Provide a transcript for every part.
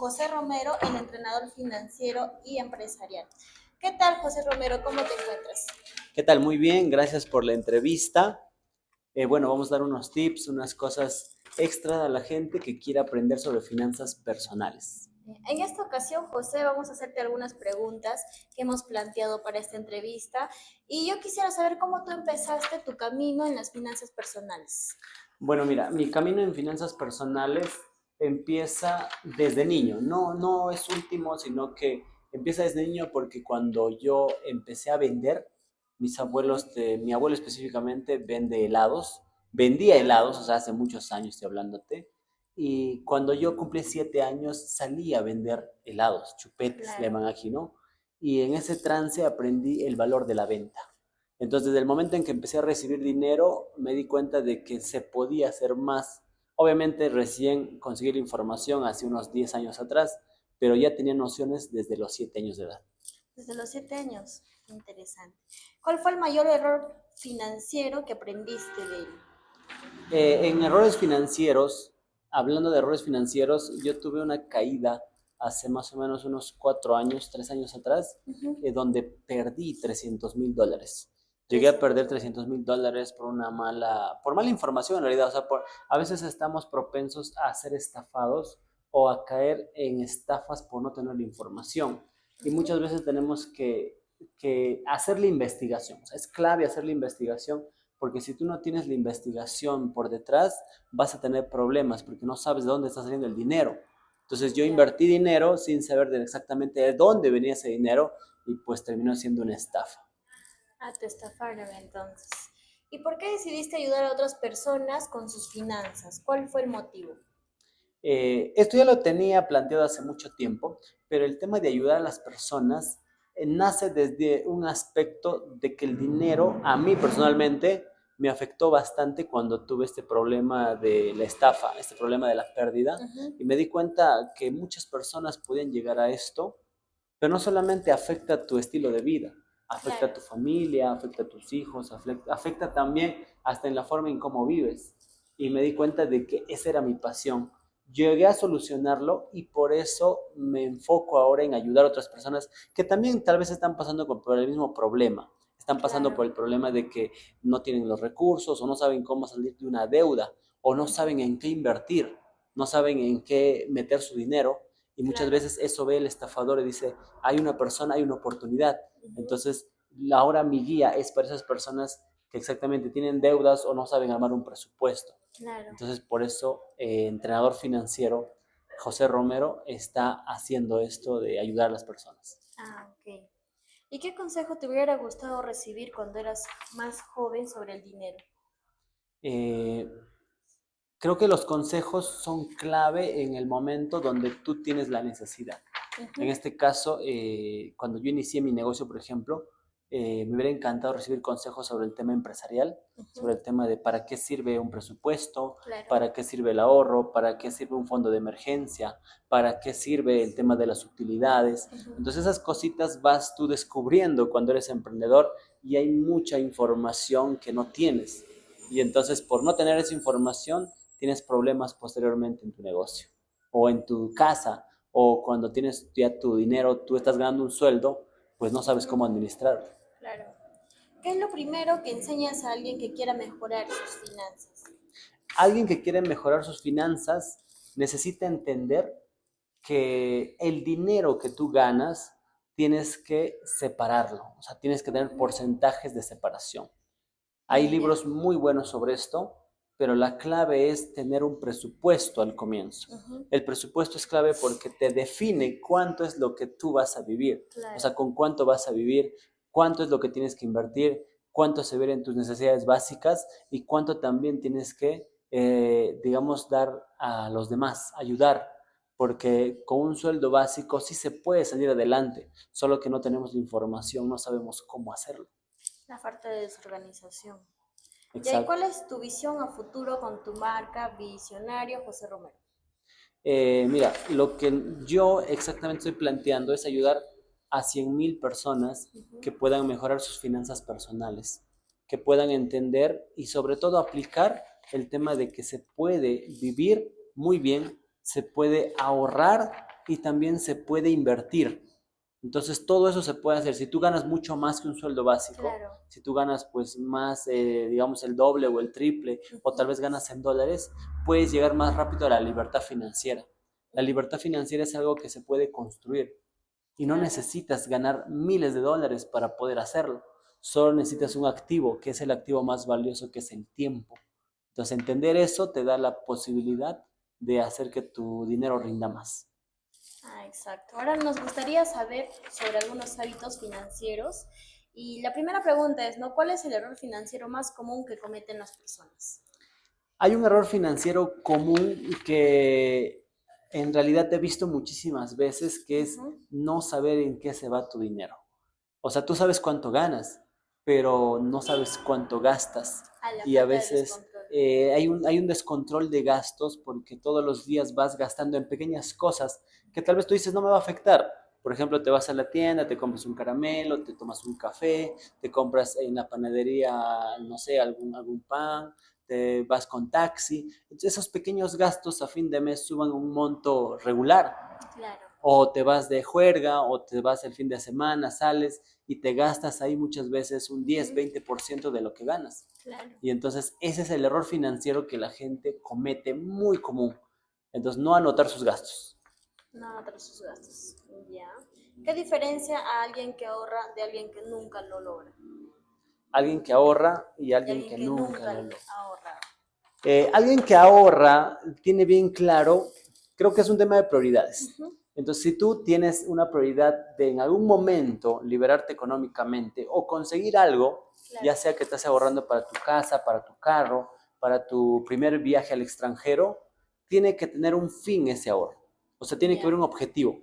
José Romero, el entrenador financiero y empresarial. ¿Qué tal, José Romero? ¿Cómo te encuentras? ¿Qué tal? Muy bien, gracias por la entrevista. Bueno, vamos a dar unos tips, unas cosas extra a la gente que quiera aprender sobre finanzas personales. En esta ocasión, José, vamos a hacerte algunas preguntas que hemos planteado para esta entrevista y yo quisiera saber cómo tú empezaste tu camino en las finanzas personales. Bueno, mira, mi camino en finanzas personales empieza desde niño. No es último, sino que empieza desde niño porque cuando yo empecé a vender, mi abuelo específicamente vende helados, vendía helados, o sea, hace muchos años estoy hablándote, y cuando yo cumplí 7 años salí a vender helados, chupetes, le Claro. llaman aquí, ¿no? Y en ese trance aprendí el valor de la venta. Entonces, desde el momento en que empecé a recibir dinero, me di cuenta de que se podía hacer más. Obviamente, recién conseguir información hace unos 10 años atrás, pero ya tenía nociones desde los 7 años de edad. Desde los 7 años. Interesante. ¿Cuál fue el mayor error financiero que aprendiste de él? En errores financieros, hablando de errores financieros, yo tuve una caída hace más o menos unos 4 años, 3 años atrás, donde perdí $300,000. Llegué a perder 300. $300,000 por mala información en realidad. O sea, a veces estamos propensos a ser estafados o a caer en estafas por no tener la información. Y muchas veces tenemos que hacer la investigación. O sea, es clave hacer la investigación porque si tú no tienes la investigación por detrás, vas a tener problemas porque no sabes de dónde está saliendo el dinero. Entonces yo Claro. invertí dinero sin saber exactamente de dónde venía ese dinero y pues terminó siendo una estafa. Ah, te estafaron entonces. ¿Y por qué decidiste ayudar a otras personas con sus finanzas? ¿Cuál fue el motivo? Esto ya lo tenía planteado hace mucho tiempo, pero el tema de ayudar a las personas nace desde un aspecto de que el dinero, a mí personalmente, me afectó bastante cuando tuve este problema de la estafa, este problema de la pérdida, Ujú. y me di cuenta que muchas personas podían llegar a esto, pero no solamente afecta tu estilo de vida, afecta a Claro. tu familia, afecta a tus hijos, afecta también hasta en la forma en cómo vives. Y me di cuenta de que esa era mi pasión. Llegué a solucionarlo y por eso me enfoco ahora en ayudar a otras personas que también tal vez están pasando por el mismo problema. Están pasando Claro. por el problema de que no tienen los recursos o no saben cómo salir de una deuda o no saben en qué invertir, no saben en qué meter su dinero y muchas Claro. veces eso ve el estafador y dice, hay una persona, hay una oportunidad. Ujú. Entonces, ahora mi guía es para esas personas que exactamente tienen deudas o no saben armar un presupuesto. Claro. Entonces, por eso, entrenador financiero José Romero está haciendo esto de ayudar a las personas. Ah, ok. ¿Y qué consejo te hubiera gustado recibir cuando eras más joven sobre el dinero? Eh, Creo que los consejos son clave en el momento donde tú tienes la necesidad. En Ujú. este caso, cuando yo inicié mi negocio, por ejemplo, me hubiera encantado recibir consejos sobre el tema empresarial, sobre Ujú. el tema de para qué sirve un presupuesto, Claro. para qué sirve el ahorro, para qué sirve un fondo de emergencia, para qué sirve el tema de las utilidades. Ujú. Entonces esas cositas vas tú descubriendo cuando eres emprendedor y hay mucha información que no tienes. Y entonces por no tener esa información tienes problemas posteriormente en tu negocio o en tu casa o cuando tienes ya tu dinero, tú estás ganando un sueldo, pues no sabes cómo Ujú. administrarlo. Claro. ¿Qué es lo primero que enseñas a alguien que quiera mejorar sus finanzas? Alguien que quiere mejorar sus finanzas necesita entender que el dinero que tú ganas tienes que separarlo, o sea, tienes que tener Ujú. porcentajes de separación. Hay Ya. libros muy buenos sobre esto, pero la clave es tener un presupuesto al comienzo. Ujú. El presupuesto es clave porque te define cuánto es lo que tú vas a vivir, o Claro. sea, con cuánto vas a vivir, cuánto es lo que tienes que invertir, cuánto se ve en tus necesidades básicas y cuánto también tienes que, digamos, dar a los demás, ayudar, porque con un sueldo básico sí se puede salir adelante, solo que no tenemos la información, no sabemos cómo hacerlo. La falta de desorganización. ¿Y ahí cuál Exacto. es tu visión a futuro con tu marca Visionario José Romero? Mira, lo que yo exactamente estoy planteando es ayudar a 100,000 personas Ujú. que puedan mejorar sus finanzas personales, que puedan entender y sobre todo aplicar el tema de que se puede vivir muy bien, se puede ahorrar y también se puede invertir. Entonces, todo eso se puede hacer. Si tú ganas mucho más que un sueldo básico, Claro. si tú ganas pues más, digamos, el doble o el triple, o tal vez ganas en dólares, puedes llegar más rápido a la libertad financiera. La libertad financiera es algo que se puede construir y no Claro. necesitas ganar miles de dólares para poder hacerlo. Solo necesitas un activo, que es el activo más valioso, que es el tiempo. Entonces, entender eso te da la posibilidad de hacer que tu dinero rinda más. Ah, exacto. Ahora nos gustaría saber sobre algunos hábitos financieros. Y la primera pregunta es, ¿no? ¿Cuál es el error financiero más común que cometen las personas? Hay un error financiero común que en realidad he visto muchísimas veces, que es Ujú. no saber en qué se va tu dinero. O sea, tú sabes cuánto ganas, pero no sabes cuánto gastas. A la Y a falta de veces descontrol. hay un descontrol de gastos porque todos los días vas gastando en pequeñas cosas que tal vez tú dices no me va a afectar. Por ejemplo, te vas a la tienda, te compras un caramelo, te tomas un café, te compras en la panadería, no sé, algún pan, te vas con taxi. Entonces, esos pequeños gastos a fin de mes suban un monto regular, Claro. o te vas de juerga, o te vas el fin de semana, sales y te gastas ahí muchas veces un 10, Ujú. 20% de lo que ganas. Claro. Y entonces ese es el error financiero que la gente comete muy común. Entonces, no anotar sus gastos. No, tras sus gastos. Ya. ¿Qué diferencia a alguien que ahorra de alguien que nunca lo logra? Alguien que ahorra y De alguien alguien que que nunca nunca lo logra. ha ahorrado. Alguien que ahorra tiene bien claro, creo que es un tema de prioridades. Ujú. Entonces, si tú tienes una prioridad de en algún momento liberarte económicamente o conseguir algo, ya Claro. sea que estás ahorrando para tu casa, para tu carro, para tu primer viaje al extranjero, tiene que tener un fin ese ahorro. O sea, tiene que Ya. haber un objetivo.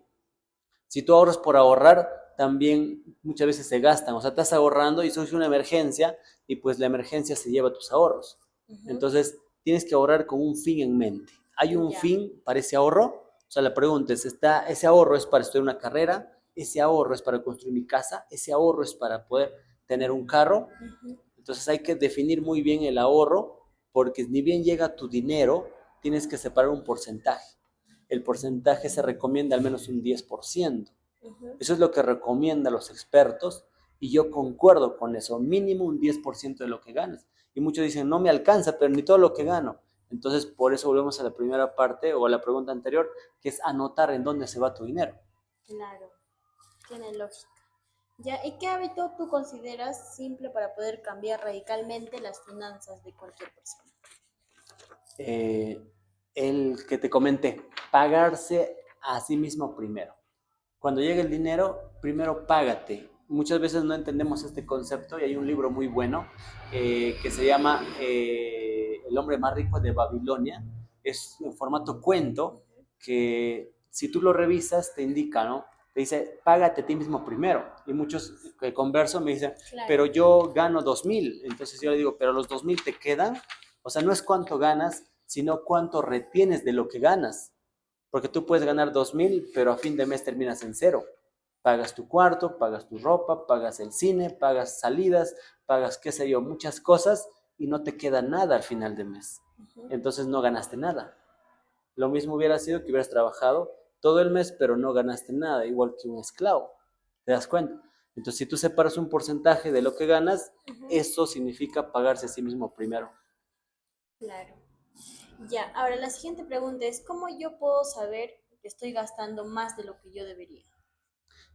Si tú ahorras por ahorrar, también muchas veces se gastan. O sea, estás ahorrando y surge una emergencia y pues la emergencia se lleva tus ahorros. Ujú. Entonces, tienes que ahorrar con un fin en mente. ¿Hay un Ya. fin para ese ahorro? O sea, la pregunta es, ¿ese ahorro es para estudiar una carrera? ¿Ese ahorro es para construir mi casa? ¿Ese ahorro es para poder tener un carro? Ujú. Entonces hay que definir muy bien el ahorro, porque ni bien llega tu dinero, tienes que separar un porcentaje. El porcentaje se recomienda al menos un 10%. Ujú. Eso es lo que recomiendan los expertos y yo concuerdo con eso, mínimo un 10% de lo que ganas. Y muchos dicen, no me alcanza, pero ni todo lo que gano. Entonces, por eso volvemos a la primera parte o a la pregunta anterior, que es anotar en dónde se va tu dinero. Claro. Tiene lógica. Ya, ¿y qué hábito tú consideras simple para poder cambiar radicalmente las finanzas de cualquier persona? Eh, el que te comenté, pagarse a sí mismo primero. Cuando llegue el dinero, primero págate. Muchas veces no entendemos este concepto y hay un libro muy bueno que se llama El hombre más rico de Babilonia. Es en formato cuento Ujú. que si tú lo revisas te indica, ¿no? Te dice, págate a ti mismo primero. Y muchos que converso me dicen, Claro. pero yo gano 2,000. Entonces yo le digo, pero los 2,000 te quedan. O sea, no es cuánto ganas, sino cuánto retienes de lo que ganas. Porque tú puedes ganar 2,000, pero a fin de mes terminas en cero. Pagas tu cuarto, pagas tu ropa, pagas el cine, pagas salidas, pagas, qué sé yo, muchas cosas y no te queda nada al final de mes. Ujú. Entonces no ganaste nada. Lo mismo hubiera sido que hubieras trabajado todo el mes, pero no ganaste nada, igual que un esclavo. ¿Te das cuenta? Entonces, si tú separas un porcentaje de lo que ganas, Ujú. eso significa pagarse a sí mismo primero. Claro. Ya, ahora la siguiente pregunta es, ¿cómo yo puedo saber que estoy gastando más de lo que yo debería?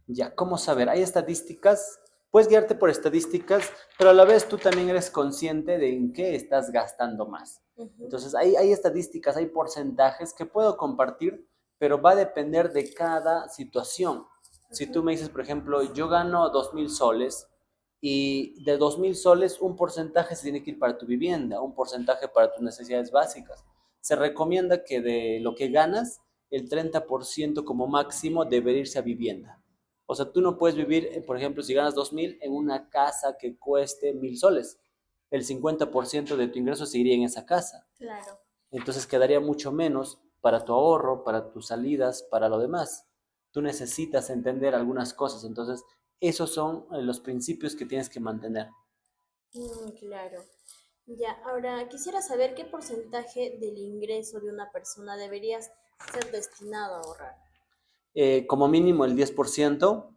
Ya, ¿cómo saber? Hay estadísticas, puedes guiarte por estadísticas, pero a la vez tú también eres consciente de en qué estás gastando más. Ujú. Entonces, hay estadísticas, hay porcentajes que puedo compartir, pero va a depender de cada situación. Si tú Ujú. me dices, por ejemplo, yo gano 2,000 soles y de 2,000 soles un porcentaje se tiene que ir para tu vivienda, un porcentaje para tus necesidades básicas. Se recomienda que de lo que ganas, el 30% como máximo debe irse a vivienda. O sea, tú no puedes vivir, por ejemplo, si ganas 2,000 en una casa que cueste 1,000 soles. El 50% de tu ingreso se iría en esa casa. Claro. Entonces quedaría mucho menos para tu ahorro, para tus salidas, para lo demás. Tú necesitas entender algunas cosas. Entonces, esos son los principios que tienes que mantener. Claro. Ya, ahora quisiera saber qué porcentaje del ingreso de una persona debería ser destinado a ahorrar. como mínimo el 10%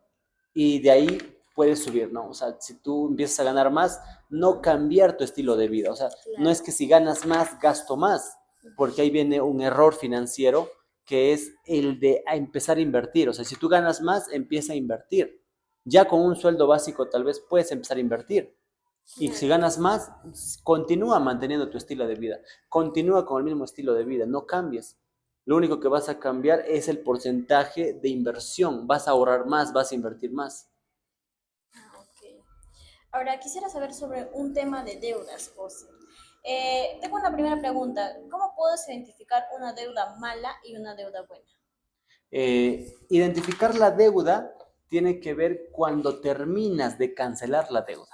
y de ahí puedes subir, ¿no? O sea, si tú empiezas a ganar más, no cambiar tu estilo de vida. O sea, no es Claro. que si ganas más, gasto más, porque ahí viene un error financiero que es el de empezar a invertir. O sea, si tú ganas más, empieza a invertir. Ya con un sueldo básico tal vez puedes empezar a invertir. Y si Claro. ganas más, continúa manteniendo tu estilo de vida. Continúa con el mismo estilo de vida, no cambies. Lo único que vas a cambiar es el porcentaje de inversión. Vas a ahorrar más, vas a invertir más. Ah, ok. Ahora quisiera saber sobre un tema de deudas, José. Tengo una primera pregunta. ¿Cómo puedes identificar una deuda mala y una deuda buena? Identificar la deuda tiene que ver cuando terminas de cancelar la deuda.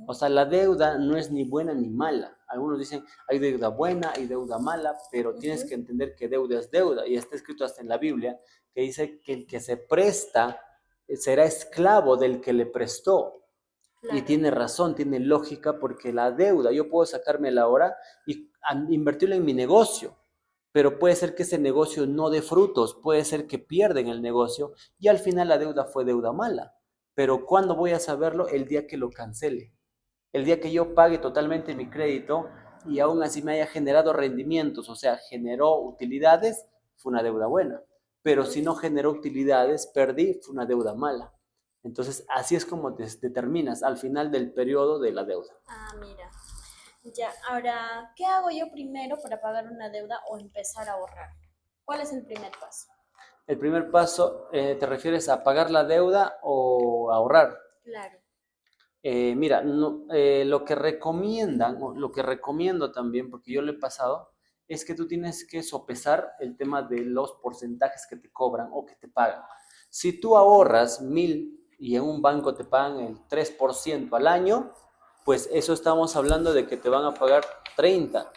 O Ujú, sea, la deuda no es ni buena ni mala. Algunos dicen, hay deuda buena, hay deuda mala, pero tienes ujú, que entender que deuda es deuda. Y está escrito hasta en la Biblia que dice que el que se presta será esclavo del que le prestó. Y claro, tiene razón, tiene lógica, porque la deuda, yo puedo sacármela ahora y invertirla en mi negocio, pero puede ser que ese negocio no dé frutos, puede ser que pierden el negocio y al final la deuda fue deuda mala. Pero ¿cuándo voy a saberlo? El día que lo cancele. El día que yo pague totalmente mi crédito y aún así me haya generado rendimientos, o sea, generó utilidades, fue una deuda buena. Pero si no generó utilidades, perdí, fue una deuda mala. Entonces, así es como determinas al final del periodo de la deuda. Ah, mira. Ya, ahora, ¿qué hago yo primero para pagar una deuda o empezar a ahorrar? ¿Cuál es el primer paso? El primer paso, ¿te refieres a pagar la deuda o a ahorrar? Claro, Mira, no, lo que recomiendan, o lo que recomiendo también, porque yo lo he pasado, es que tú tienes que sopesar el tema de los porcentajes que te cobran o que te pagan. Si tú ahorras 1.000 y en un banco te pagan el 3% al año, pues eso estamos hablando de que te van a pagar 30.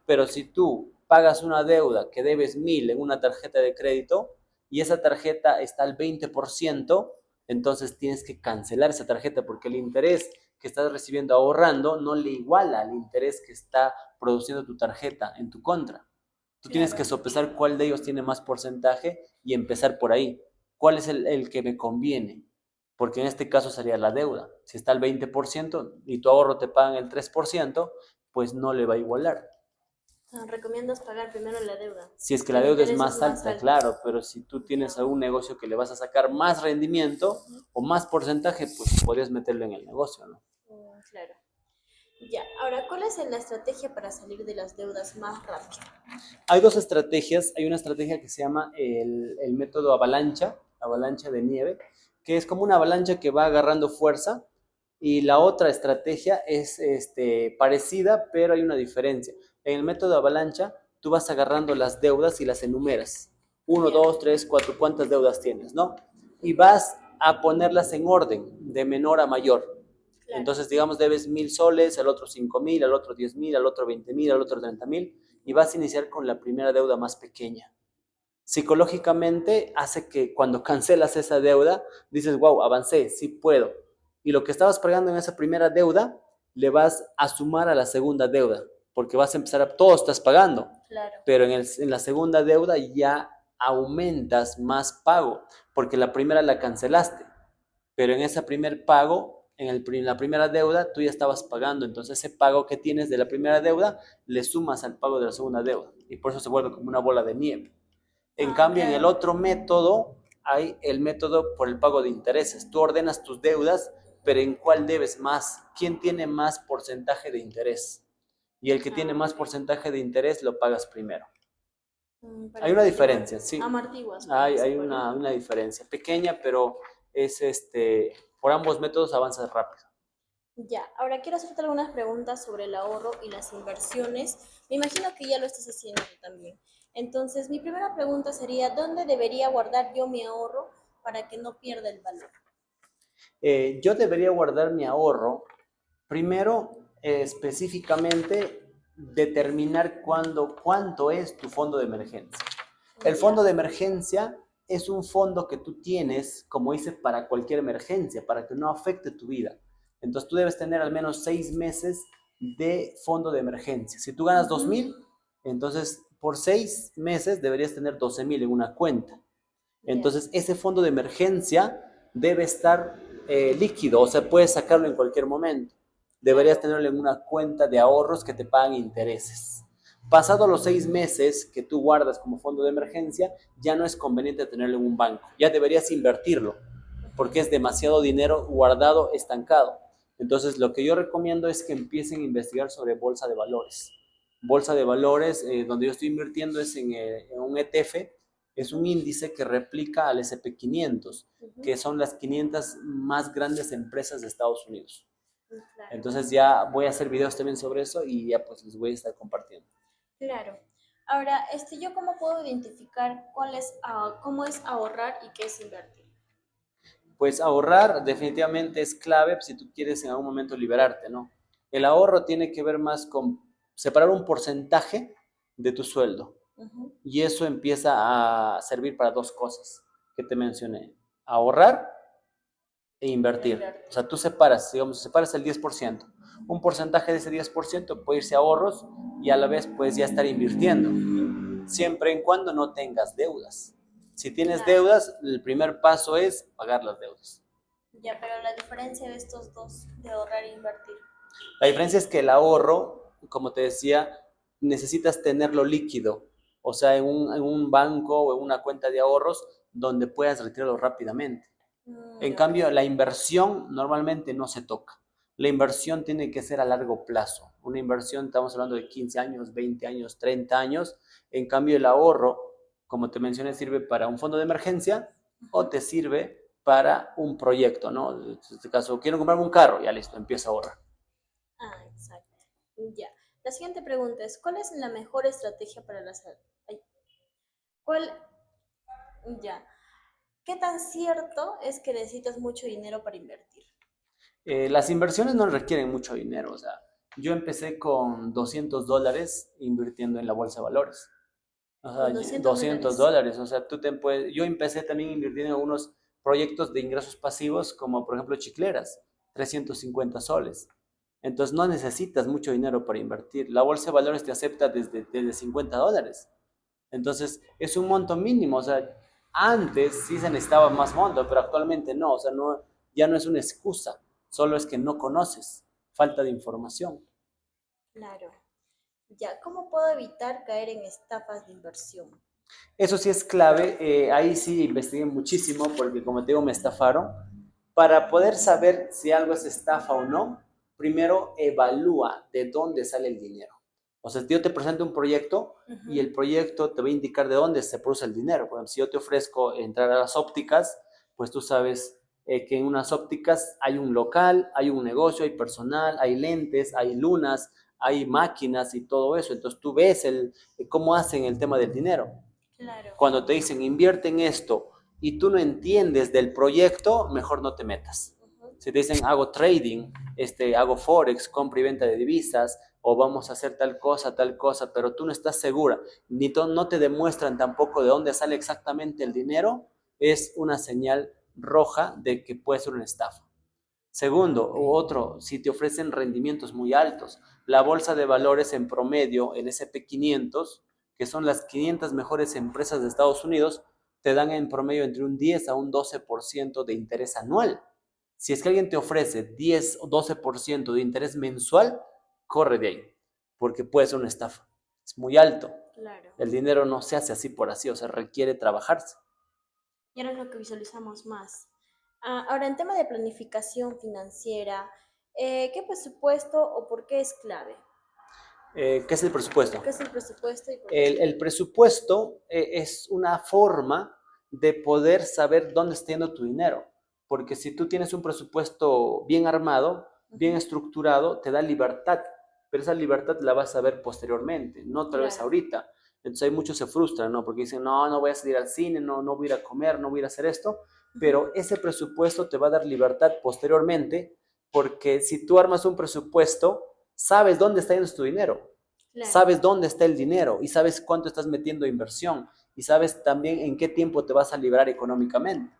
Pero si tú pagas una deuda que debes 1.000 en una tarjeta de crédito y esa tarjeta está al 20%, entonces tienes que cancelar esa tarjeta porque el interés que estás recibiendo ahorrando no le iguala al interés que está produciendo tu tarjeta en tu contra. Tú tienes que claro. sopesar cuál de ellos tiene más porcentaje y empezar por ahí. ¿Cuál es el que me conviene? Porque en este caso sería la deuda. Si está al 20% y tu ahorro te pagan el 3%, pues no le va a igualar. Recomiendas pagar primero la deuda, Si es que que la el deuda es interés es más más alta, alto. claro, pero si tú tienes Ya, algún negocio que le vas a sacar más rendimiento ujú, o más porcentaje, pues podrías meterlo en el negocio, ¿no? claro. Ya, ahora, ¿cuál es la estrategia para salir de las deudas más rápido? Hay dos estrategias. Hay una estrategia que se llama el método avalancha de nieve, que es como una avalancha que va agarrando fuerza. Y la otra estrategia es parecida, pero hay una diferencia. En el método avalancha, tú vas agarrando las deudas y las enumeras. Uno, Ya, dos, tres, cuatro, ¿cuántas deudas tienes, no? Y vas a ponerlas en orden, de menor a mayor. claro. Entonces, digamos, debes 1.000 soles, al otro 5.000, al otro 10.000, al otro 20.000, al otro 30.000, y vas a iniciar con la primera deuda más pequeña. Psicológicamente hace que cuando cancelas esa deuda, dices, wow, avancé, sí puedo. Y lo que estabas pagando en esa primera deuda, le vas a sumar a la segunda deuda, porque vas a empezar todo estás pagando, Claro. pero en la segunda deuda ya aumentas más pago, porque la primera la cancelaste, pero en ese primer pago, la primera deuda, tú ya estabas pagando, entonces ese pago que tienes de la primera deuda, le sumas al pago de la segunda deuda, y por eso se vuelve como una bola de nieve. En Ah, cambio, en el claro. otro método, hay el método por el pago de intereses. Tú ordenas tus deudas, pero ¿en cuál debes más? ¿Quién tiene más porcentaje de interés? Y el que tiene Ah, más ok. porcentaje de interés lo pagas primero. Para Hay una amortiguar. diferencia, sí. Amortiguas, Hay, se hay vuelve. una diferencia pequeña, pero es por ambos métodos avanzas rápido. Ya, ahora quiero hacerte algunas preguntas sobre el ahorro y las inversiones. Me imagino que ya lo estás haciendo tú también. Entonces, mi primera pregunta sería, ¿dónde debería guardar yo mi ahorro para que no pierda el valor? Yo debería guardar mi ahorro. Primero, específicamente, determinar cuánto es tu fondo de emergencia. El Ya, fondo de emergencia es un fondo que tú tienes, como dice, para cualquier emergencia, para que no afecte tu vida. Entonces tú debes tener al menos 6 meses de fondo de emergencia. Si tú ganas ujú, 2.000, entonces por 6 meses deberías tener 12.000 en una cuenta. Ya. Entonces, ese fondo de emergencia debe estar líquido, o sea, puedes sacarlo en cualquier momento. Deberías Claro. tenerlo en una cuenta de ahorros que te pagan intereses. Pasado los 6 meses que tú guardas como fondo de emergencia, ya no es conveniente tenerlo en un banco, ya deberías invertirlo, Ujú. porque es demasiado dinero guardado, estancado. Entonces, lo que yo recomiendo es que empiecen a investigar sobre bolsa de valores. Bolsa de valores, donde yo estoy invirtiendo es en un ETF, es un Ujú. índice que replica al S&P 500, Ujú. que son las 500 más grandes empresas de Estados Unidos. Claro. Entonces ya voy a hacer videos también sobre eso y ya pues les voy a estar compartiendo. Claro. Ahora, ¿yo cómo puedo identificar cómo es ahorrar y qué es invertir? Pues ahorrar definitivamente es clave si tú quieres en algún momento liberarte, ¿no? El ahorro tiene que ver más con separar un porcentaje de tu sueldo Ujú. y eso empieza a servir para dos cosas que te mencioné, ahorrar e invertir. O Invertir. sea, tú separas, digamos, separas el 10%. Un porcentaje de ese 10% puede irse a ahorros y a la vez puedes ya estar invirtiendo, siempre en cuando no tengas deudas. Si tienes Claro. deudas, el primer paso es pagar las deudas. Ya, pero la diferencia de estos dos, de ahorrar e invertir. La diferencia es que el ahorro, como te decía, necesitas tenerlo líquido, o sea, en un banco o en una cuenta de ahorros donde puedas retirarlo rápidamente. En Ok. cambio, la inversión normalmente no se toca. La inversión tiene que ser a largo plazo. Una inversión, estamos hablando de 15 años, 20 años, 30 años. En cambio, el ahorro, como te mencioné, sirve para un fondo de emergencia o Ujú. te sirve para un proyecto, ¿no? En este caso, quiero comprarme un carro, ya listo, empiezo a ahorrar. Ah, exacto. Ya. La siguiente pregunta es, ¿cuál es la mejor estrategia para ay, ¿cuál? Ya. ¿Qué tan cierto es que necesitas mucho dinero para invertir? Las inversiones no requieren mucho dinero, o sea, yo empecé con $200 invirtiendo en la bolsa de valores. O sea, Con 200 200 dólares. dólares. O sea, tú te puedes. Yo empecé también invirtiendo en algunos proyectos de ingresos pasivos, como por ejemplo chicleras, 350 soles. Entonces no necesitas mucho dinero para invertir. La bolsa de valores te acepta desde $50. Entonces es un monto mínimo. O sea, antes sí se necesitaba más monto, pero actualmente no. O sea, no, ya no es una excusa. Solo es que no conoces. Falta de información. Claro. Ya. ¿Cómo puedo evitar caer en estafas de inversión? Eso sí es clave, ahí sí investigué muchísimo porque como te digo me estafaron. Para poder saber si algo es estafa o no, primero evalúa de dónde sale el dinero. O sea, yo te presento un proyecto y Ujú. el proyecto te va a indicar de dónde se produce el dinero. Por ejemplo, si yo te ofrezco entrar a las ópticas, pues tú sabes que en unas ópticas hay un local, hay un negocio, hay personal, hay lentes, hay lunas, hay máquinas y todo eso. Entonces tú ves cómo hacen el tema del dinero. Claro. Cuando te dicen invierte en esto y tú no entiendes del proyecto, mejor no te metas. Ujú. Si te dicen hago trading, hago forex, compra y venta de divisas, o vamos a hacer tal cosa, pero tú no estás segura, ni no te demuestran tampoco de dónde sale exactamente el dinero, es una señal roja de que puede ser una estafa. Segundo, Ok. o otro, si te ofrecen rendimientos muy altos. La bolsa de valores en promedio, el S&P 500, que son las 500 mejores empresas de Estados Unidos, te dan en promedio entre un 10 a un 12% de interés anual. Si es que alguien te ofrece 10 o 12% de interés mensual, corre de ahí, porque puede ser una estafa. Es muy alto. Claro. El dinero no se hace así por así, o sea, requiere trabajarse. Y ahora es lo que visualizamos más. Ahora, en tema de planificación financiera, ¿qué presupuesto o por qué es clave? ¿Qué es el presupuesto? ¿Qué es el presupuesto y por qué es El clave? presupuesto es una forma de poder saber dónde está yendo tu dinero, porque si tú tienes un presupuesto bien armado, bien Ujú. estructurado, te da libertad, pero esa libertad la vas a ver posteriormente, no tal vez Claro. ahorita. Entonces hay muchos se frustran, ¿no? Porque dicen, no, no voy a salir al cine, no, no voy a ir a comer, no voy a ir a hacer esto, Ujú. pero ese presupuesto te va a dar libertad posteriormente, porque si tú armas un presupuesto, sabes dónde está yendo tu dinero, Claro. sabes dónde está el dinero y sabes cuánto estás metiendo de inversión y sabes también en qué tiempo te vas a librar económicamente.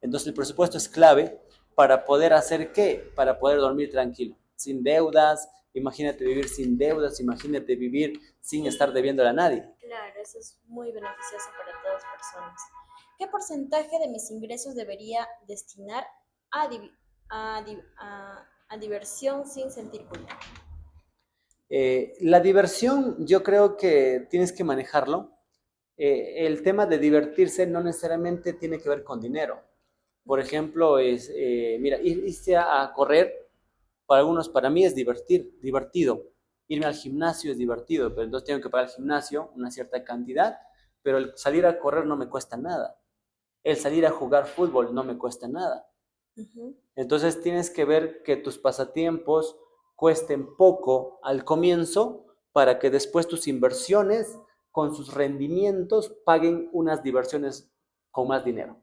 Entonces el presupuesto es clave para poder hacer qué, para poder dormir tranquilo, sin deudas. Imagínate vivir sin deudas, imagínate vivir sin estar debiéndole a nadie. Claro, eso es muy beneficioso para todas las personas. ¿Qué porcentaje de mis ingresos debería destinar a, a diversión sin sentir culpa? La diversión, yo creo que tienes que manejarlo. El tema de divertirse no necesariamente tiene que ver con dinero. Por ejemplo, mira, irse a correr, para algunos, para mí es divertido. Irme al gimnasio es divertido, pero entonces tengo que pagar el gimnasio una cierta cantidad, pero el salir a correr no me cuesta nada. El salir a jugar fútbol no me cuesta nada. Ujú. Entonces tienes que ver que tus pasatiempos cuesten poco al comienzo para que después tus inversiones con sus rendimientos paguen unas diversiones con más dinero.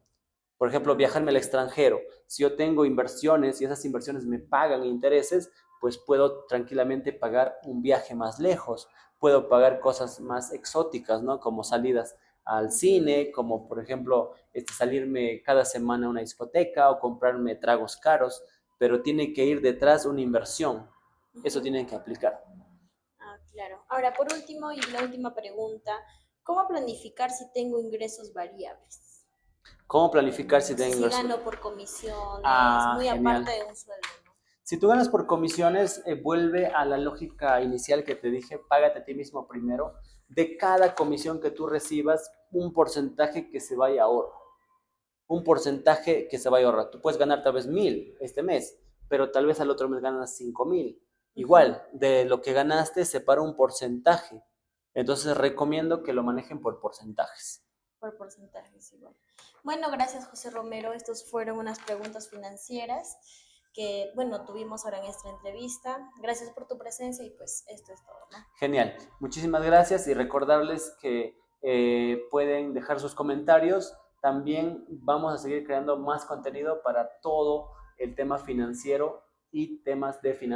Por ejemplo, Ah, viajarme al extranjero. Si yo tengo inversiones y esas inversiones me pagan intereses, pues puedo tranquilamente pagar un viaje más lejos. Puedo pagar cosas más exóticas, ¿no? Como salidas al ujú, cine, como por ejemplo salirme cada semana a una discoteca o comprarme tragos caros, pero tiene que ir detrás una inversión. Eso ujú. tienen que aplicar. Ah, claro. Ahora, por último y la última pregunta, ¿cómo planificar si tengo ingresos variables? ¿Cómo planificar si O sea, tengo si inversión? gano por comisiones, Ah, muy genial. aparte de un sueldo, ¿no? Si tú ganas por comisiones, vuelve a la lógica inicial que te dije, págate a ti mismo primero. De cada comisión que tú recibas, un porcentaje que se vaya a ahorro, un porcentaje que se vaya a ahorrar. Tú puedes ganar tal vez 1,000 este mes, pero tal vez al otro mes ganas 5,000. Ujú. Igual, de lo que ganaste, separa un porcentaje. Entonces recomiendo que lo manejen por porcentajes. Por porcentajes igual. Bueno, gracias José Romero. Estos fueron unas preguntas financieras que, bueno, tuvimos ahora en esta entrevista. Gracias por tu presencia y pues esto es todo, ¿no? Genial. Muchísimas gracias y recordarles que pueden dejar sus comentarios. También vamos a seguir creando más contenido para todo el tema financiero y temas de finanzas.